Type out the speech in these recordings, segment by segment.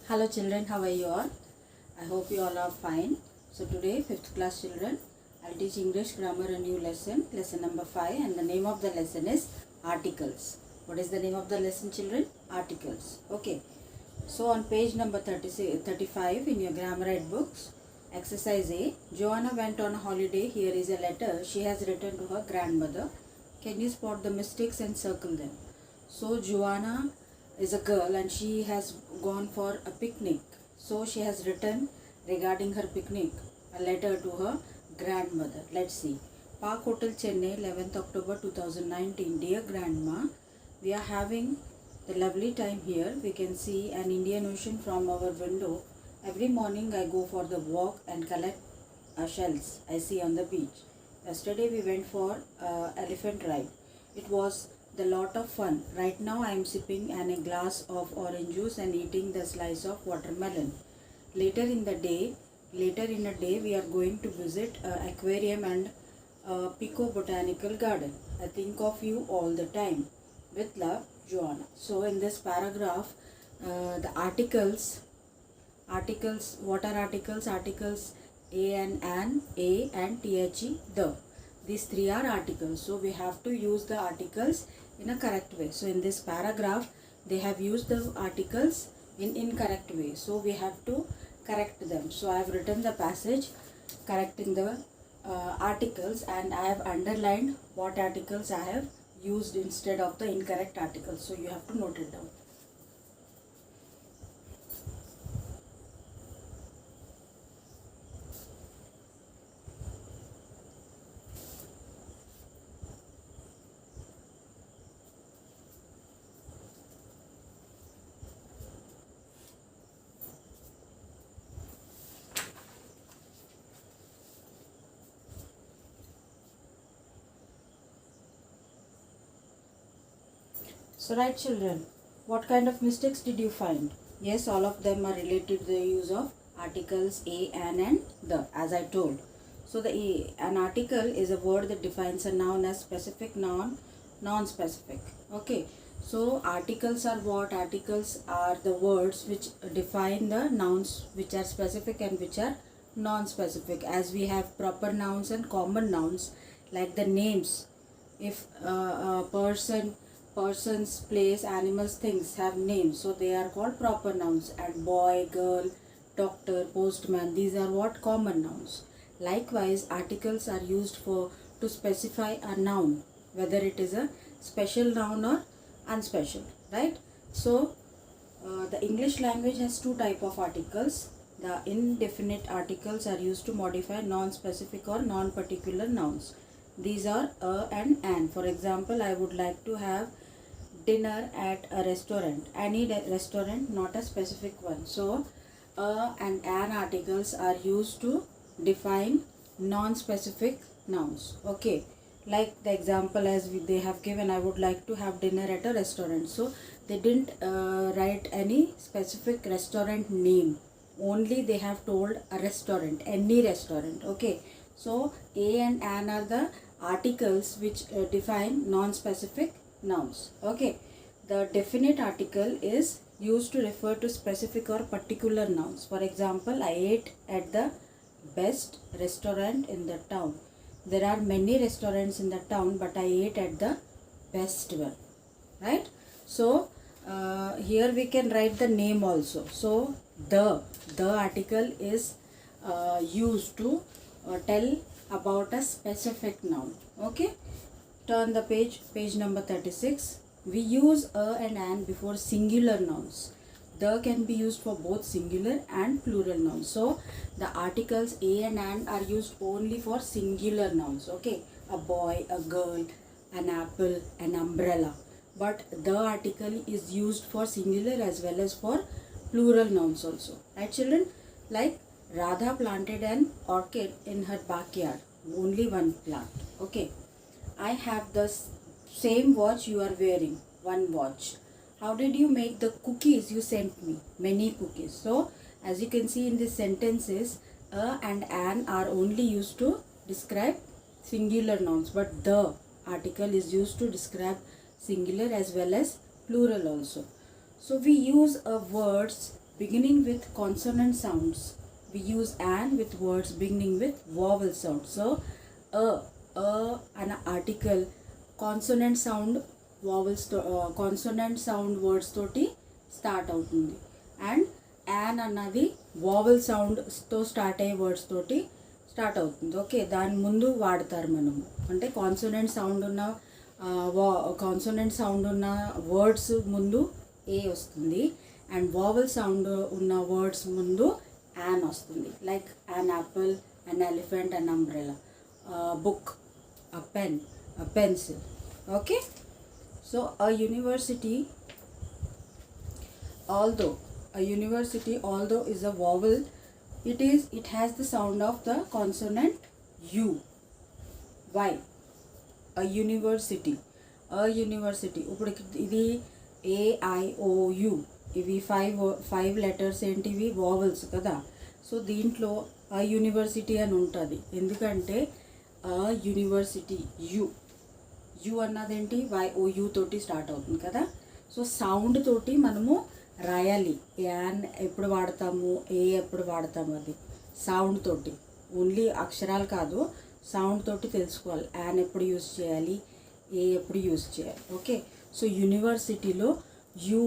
Hello children, how are you all? I hope you all are fine. So today 5th class children, I'll teach English grammar a new lesson, lesson number 5, and the name of the lesson is articles. What is the name of the lesson children? Articles. Okay. So on page number 35 in your grammar ed books, exercise A, Joanna went on a holiday. Here is a letter she has written to her grandmother. Can you spot the mistakes and circle them? So Joanna is a girl and she has gone for a picnic. So she has written regarding her picnic a letter to her grandmother. Let's see. Park Hotel Chennai, 11th October 2019. Dear Grandma, we are having the lovely time here. We can see an Indian Ocean from our window. Every morning I go for the walk and collect shells I see on the beach. Yesterday we went for elephant ride. It was the lot of fun. Right now I am sipping a glass of orange juice and eating the slice of watermelon. Later in a day we are going to visit aquarium and Pico Botanical Garden. I think of you all the time. With love, Joanna. So in this paragraph, the articles, what are articles? Articles A and an, A and the. These three are articles. So we have to use the articles in a correct way. So in this paragraph, they have used the articles in incorrect way. So we have to correct them. So I have written the passage correcting the articles, and I have underlined what articles I have used instead of the incorrect articles. So you have to note it down. So right children, what kind of mistakes did you find? Yes, all of them are related to the use of articles a, an and the, as I told. So an article is a word that defines a noun as specific, noun, non-specific. Okay. So articles are what? Articles are the words which define the nouns which are specific and which are non-specific. As we have proper nouns and common nouns, like the names. If persons, place, animals, things have names, so they are called proper nouns. And boy, girl, doctor, postman, these are what? Common nouns. Likewise, articles are used to specify a noun, whether it is a special noun or unspecial, right? So the English language has two type of articles. The indefinite articles are used to modify non-specific or non-particular nouns. These are a and an. For example, I would like to have dinner at a restaurant. Any restaurant, not a specific one. So a and an articles are used to define non-specific nouns. Okay, like the example as they have given, I would like to have dinner at a restaurant. So they didn't write any specific restaurant name, only they have told a restaurant, any restaurant. Okay, so a and an are the articles which define non-specific nouns. Okay, the definite article is used to refer to specific or particular nouns. For example, I ate at the best restaurant in the town. There are many restaurants in the town, but I ate at the best one, right? So here we can write the name also. So the article is used to tell about a specific noun. Okay, turn the page number 36. We use a and an before singular nouns. The can be used for both singular and plural nouns. So the articles a and an are used only for singular nouns. Okay, a boy, a girl, an apple, an umbrella. But the article is used for singular as well as for plural nouns also. Right children? Like Radha planted an orchid in her backyard. Only one plant. Okay. I have the same watch you are wearing. One watch. How did you make the cookies you sent me? Many cookies. So as you can see in these sentences, a and an are only used to describe singular nouns, but the article is used to describe singular as well as plural also. So we use words beginning with consonant sounds. We use an with words beginning with vowel sounds. So an article consonant sound vowels consonant sound words తోటి start అవుతుంది. And an అన్నది vowel సౌండ్తో start అయ్యే words తోటి start అవుతుంది. Okay, దాని ముందు వాడతారు మనము. అంటే కాన్సోనెంట్ సౌండ్ ఉన్న వర్డ్స్ ముందు ఏ వస్తుంది, అండ్ వావెల్ సౌండ్ ఉన్న వర్డ్స్ ముందు యాన్ వస్తుంది. Like an Apple, an elephant, an umbrella, book, a pen, a pencil. Okay, so a university although is a vowel, it has the sound of the consonant u. Why? A university ఇప్పుడు ఇది AIOU ఇవి five letters ఏంటివి vowels కదా. So దీంట్లో a university అని ఉంటుంది. ఎందుకంటే a university you అన్నదేంటి YOU తోటి స్టార్ట్ అవుతుంది కదా. సో సౌండ్ తోటి మనము రాయాలి. యాన్ ఎప్పుడు వాడతాము, ఏ ఎప్పుడు వాడతాము, అది సౌండ్ తోటి, ఓన్లీ అక్షరాలు కాదు, సౌండ్ తోటి తెలుసుకోవాలి. యాన్ ఎప్పుడు యూజ్ చేయాలి, ఏ ఎప్పుడు యూజ్ చేయాలి. ఓకే, సో యూనివర్సిటీలో యు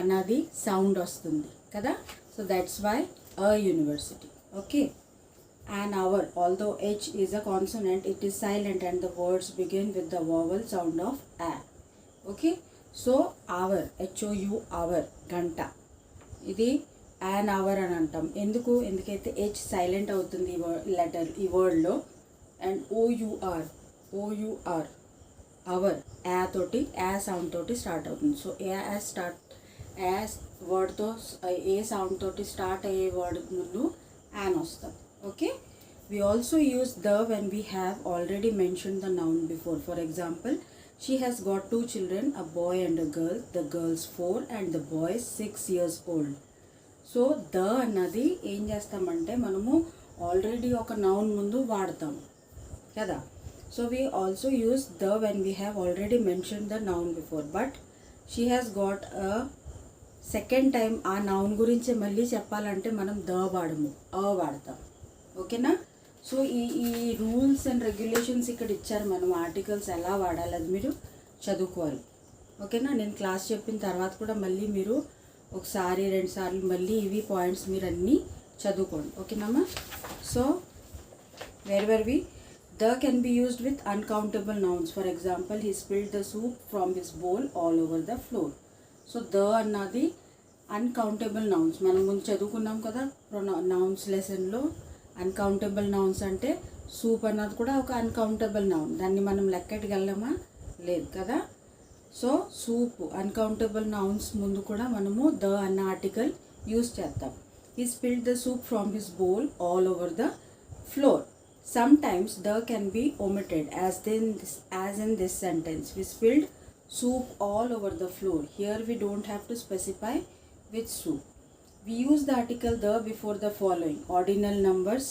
అన్నది సౌండ్ వస్తుంది కదా. So that's why a university. Okay, an hour, although H is a consonant, it is silent and the words begin with the vowel sound of A. Okay, so hour, HOU, hour, ganta, ఇది an hour అని అంటాం. ఎందుకైతే H silent అవుతుంది letter ఈ వర్డ్లో. And OUR hour, yeah తోటి, yeah sound తోటి start అవుతుంది. So as వర్డ్తో ఏ sound తోటి start అయ్యే వర్డ్ ముందు యాన్ వస్తుంది. Okay, we also use the when we have already mentioned the noun before. For example, she has got 2 children, a boy and a girl. The girl's 4 and the boy is 6 years old. So the అన్నది ఏం చేస్తామంటే మనము already ఒక noun ముందు వాడతాం కదా. So we also use the when we have already mentioned the noun before, but she has got a second time ఆ noun గురించి మళ్ళీ చెప్పాలంటే మనం ద వాడము, వాడతాం. ఓకేనా. సో ఈ రూల్స్ అండ్ రెగ్యులేషన్స్ ఇక్కడ ఇచ్చారు. మనం ఆర్టికల్స్ ఎలా వాడాలి అది మీరు చదువుకోవాలి. ఓకేనా. నేను క్లాస్ చెప్పిన తర్వాత కూడా మళ్ళీ మీరు ఒకసారి 2 సార్లు మళ్ళీ ఇవి పాయింట్స్ మీరు అన్నీ చదువుకోండి. ఓకేనమ్మా. So where we the can be used with uncountable nouns. For example, he spilled the soup from his bowl all over the floor. So the అన్నది అన్కౌంటబుల్ నౌన్స్. మనం ముందు చదువుకున్నాం కదా నౌన్స్ లెసన్లో. అన్కౌంటబుల్ నౌన్స్ అంటే సూప్ అన్నది కూడా ఒక అన్కౌంటబుల్ నౌన్. దాన్ని మనం లెక్కటికెళ్ళమా, లేదు కదా. సో సూప్ అన్కౌంటబుల్ నౌన్స్ ముందు కూడా మనము ద అన్న ఆర్టికల్ యూజ్ చేద్దాం. He spilled the soup from his bowl all over the floor. Sometimes the can be omitted as in this sentence. We spilled soup all over the floor. Here we don't have to specify which soup. We use the article the before the following: ordinal numbers,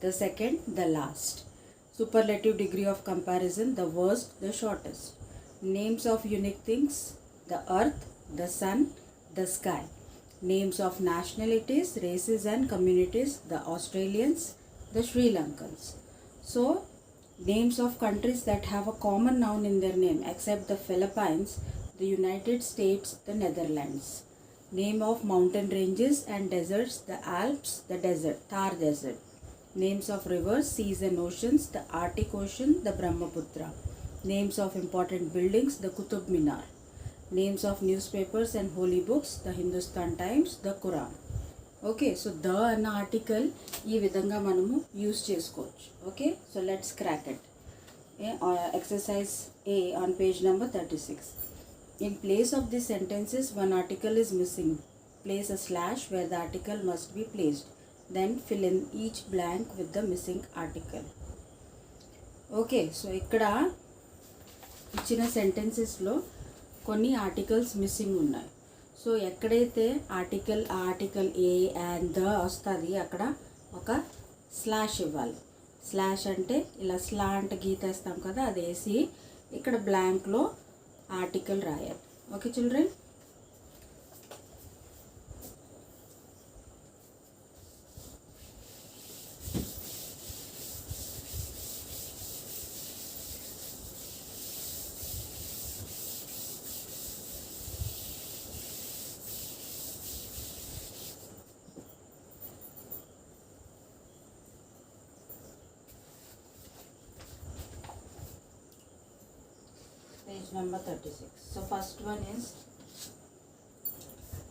the second, the last. Superlative degree of comparison, the worst, the shortest. Names of unique things, the earth, the sun, the sky. Names of nationalities, races and communities, the Australians, the Sri Lankans. So names of countries that have a common noun in their name except the Philippines, the United States, the Netherlands. Name of mountain ranges and deserts, the Alps, the desert, Thar desert. Names of rivers, seas and oceans, the Arctic Ocean, the Brahmaputra. Names of important buildings, the Qutub Minar. Names of newspapers and holy books, the Hindustan Times, the Quran. Okay, so the అన్న article ఈ విధంగా మనము use చేసుకోవచ్చు. Okay, so let's crack it. Exercise A on page number 36. In place of these sentences, one article is missing. Place a slash where the article must be placed. Then fill in each blank with the missing article. Okay, so ఇక్కడ ఇచ్చిన సెంటెన్సెస్లో కొన్ని articles missing ఉన్నాయి. So ఎక్కడైతే article a and the వస్తుంది అక్కడ ఒక slash ఇవ్వాలి. Slash అంటే ఇలా స్లాంట్ గీతేస్తాం కదా, అది వేసి ఇక్కడ బ్లాంక్లో ఆర్టికల్ రాయాలి. Okay children. Page number 36. So first one is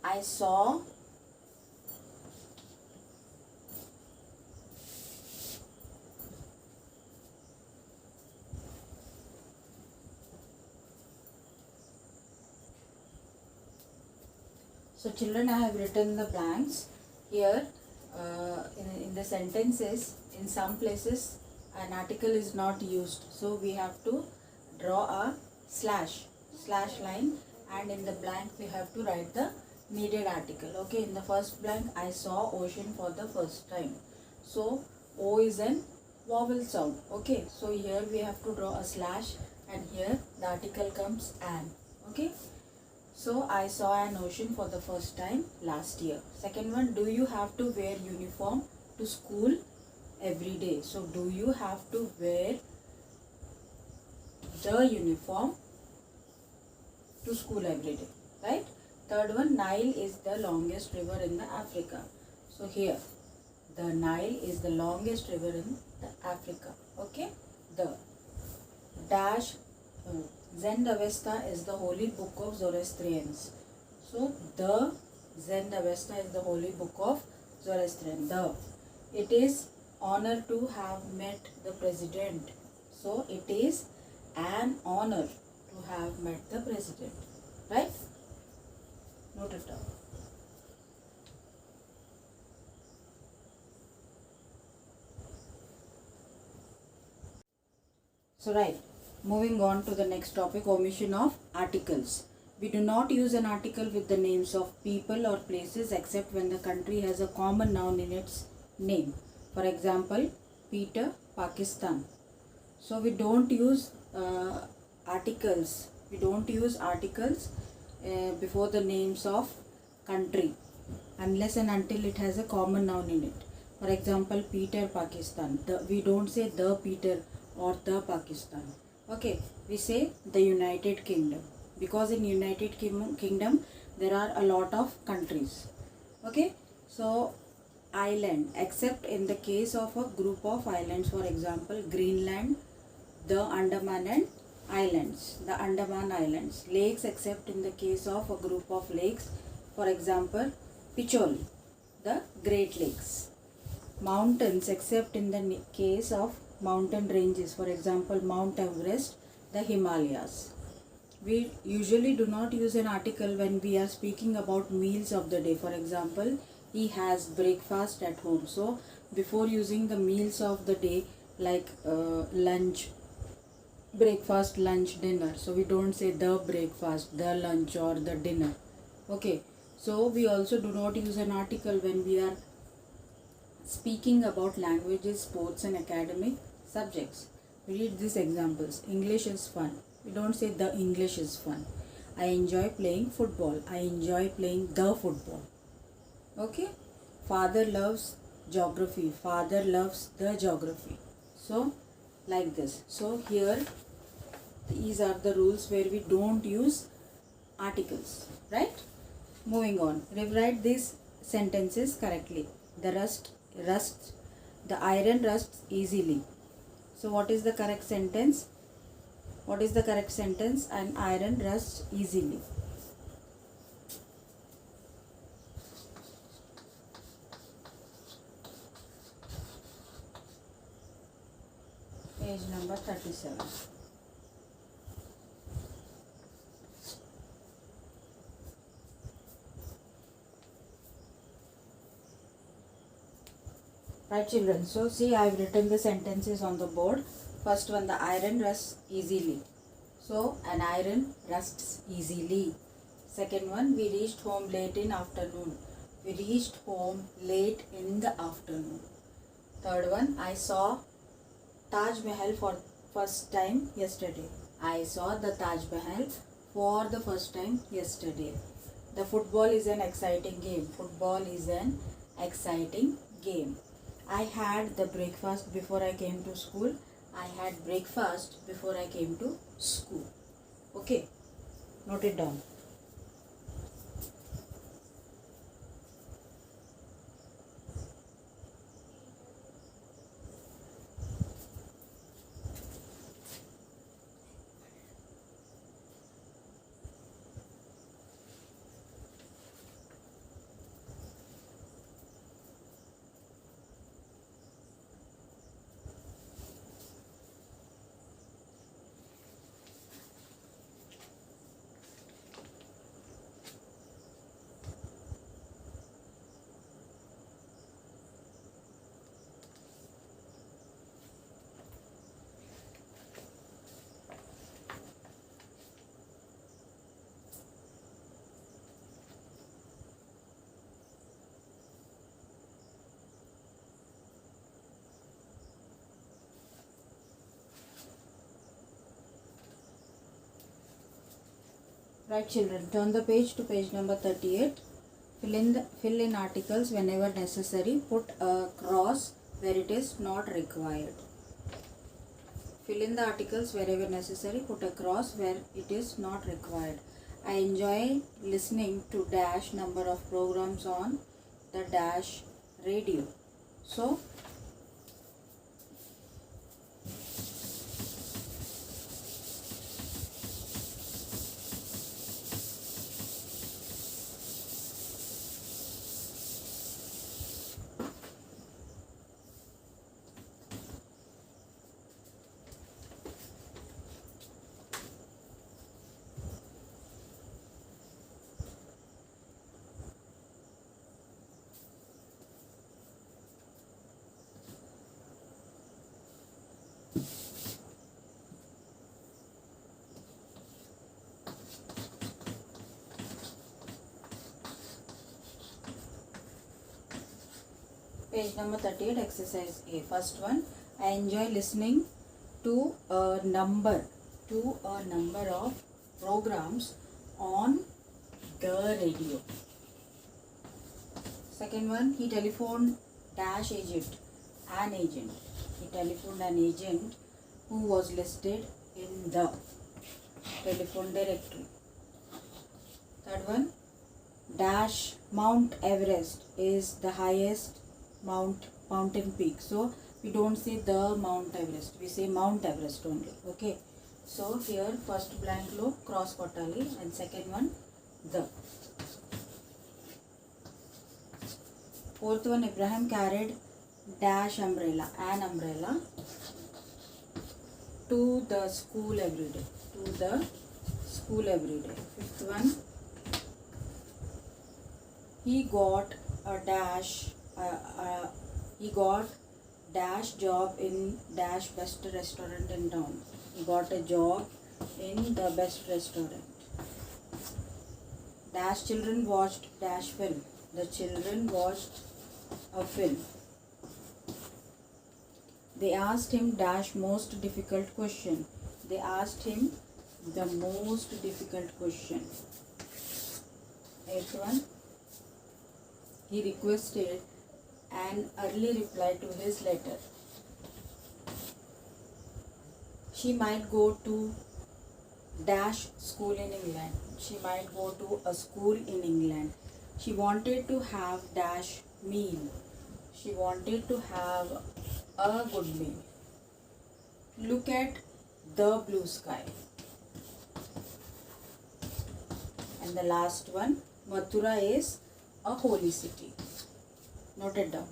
I saw So children, I have written the blanks here. In the sentences, in some places an article is not used, so we have to draw a slash line, and in the blank we have to write the needed article. Okay, in the first blank, I saw ocean for the first time. So O is an vowel sound. Okay, so here we have to draw a slash, and here the article comes an. Okay, so I saw an ocean for the first time last year. Second one, do you have to wear uniform to school every day? So do you have to wear the uniform to school every day, right? Third one, Nile is the longest river in the Africa. So here, the Nile is the longest river in the Africa. Okay, the dash Zend-Avesta is the holy book of Zoroastrians. So the Zend-Avesta is the holy book of Zoroastrian. It is honor to have met the president. So it is an honor to have met the president. Right? Note it down. So right. Moving on to the next topic, omission of articles. We do not use an article with the names of people or places except when the country has a common noun in its name. For example, Peter, Pakistan. So we don't use articles. We don't use articles before the names of country unless and until it has a common noun in it. For example, Peter, Pakistan. We don't say the Peter or the Pakistan. Okay, we say the United Kingdom, because in United Kingdom there are a lot of countries. Okay, so island, except in the case of a group of islands, for example, Greenland, the Andaman and Islands, the Andaman Islands. Lakes, except in the case of a group of lakes, for example, Picholi, the Great Lakes. Mountains, except in the case of mountain ranges, for example, Mount Everest, the Himalayas. We usually do not use an article when we are speaking about meals of the day. For example, he has breakfast at home. So before using the meals of the day, like lunch, breakfast, lunch, dinner, so we don't say the breakfast, the lunch, or the dinner. Okay, so we also do not use an article when we are speaking about languages, sports and academic subjects. We read these examples. English is fun. We don't say the English is fun. I enjoy playing football. I enjoy playing the football. Okay. Father loves geography. Father loves the geography. So like this. So here these are the rules where we don't use articles. Right? Moving on. Rewrite these sentences correctly. The iron rusts easily. So what is the correct sentence? What is the correct sentence? An iron rusts easily. Page number 37. Right, children, so see, I have written the sentences on the board. First one, the iron rusts easily. So an iron rusts easily. Second one, we reached home late in afternoon. We reached home late in the afternoon. Third one, I saw Taj Mahal for first time yesterday. I saw the Taj Mahal for the first time yesterday. The football is an exciting game. Football is an exciting game. I had the breakfast before I came to school. I had breakfast before I came to school. Okay, note it down. Right children, turn the page to page number 38. Fill in articles whenever necessary. Put a cross where it is not required. Fill in the articles wherever necessary. Put a cross where it is not required. I enjoy listening to dash number of programs on the dash radio. So page number 38, exercise A. First one, I enjoy listening to a number of programs on the radio. Second one, he telephoned dash agent, an agent. He telephoned an agent who was listed in the telephone directory. Third one, dash Mount Everest is the highest mountain peak. So we don't say the Mount Everest, we say Mount Everest only. Okay, so here first blank lo cross kottali and second one the. Fourth one, Abraham carried dash umbrella, an umbrella, to the school every day. Fifth one, he got a dash job in dash best restaurant in town. He got a job in the best restaurant. Dash children watched dash film. The children watched a film. They asked him dash most difficult question. They asked him the most difficult question. Eighth one, he requested an early reply to his letter. She might go to dash school in England. She might go to a school in England. She wanted to have dash meal. She wanted to have a good meal. Look at the blue sky. And the last one, Mathura is a holy city. Note it down.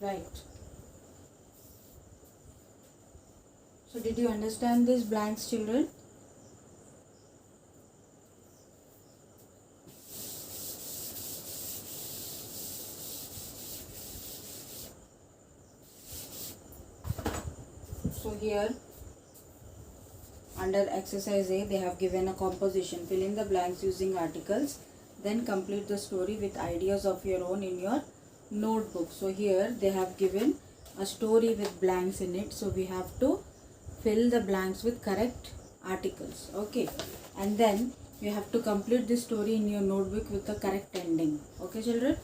Right. So did you understand these blanks, children? So here under exercise A, they have given a composition. Fill in the blanks using articles. Then complete the story with ideas of your own in your notebook. So here they have given a story with blanks in it. So we have to fill the blanks with correct articles. Okay. And then you have to complete this story in your notebook with the correct ending. Okay, children?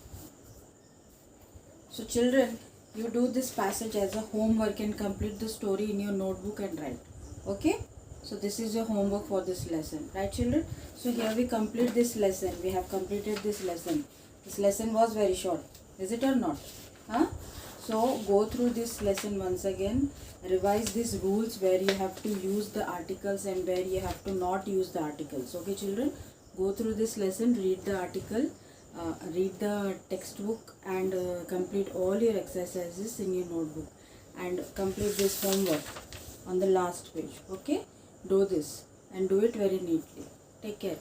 So children, you do this passage as a homework and complete the story in your notebook and write. Okay? So this is your homework for this lesson. Right, children? So here we complete this lesson. We have completed this lesson. This lesson was very short. Is it or not? Huh? So go through this lesson once again, revise these rules where you have to use the articles and where you have to not use the articles. Okay children, go through this lesson, read the article, read the textbook, and complete all your exercises in your notebook, and complete this homework on the last page. Okay, do this and do it very neatly. Take care.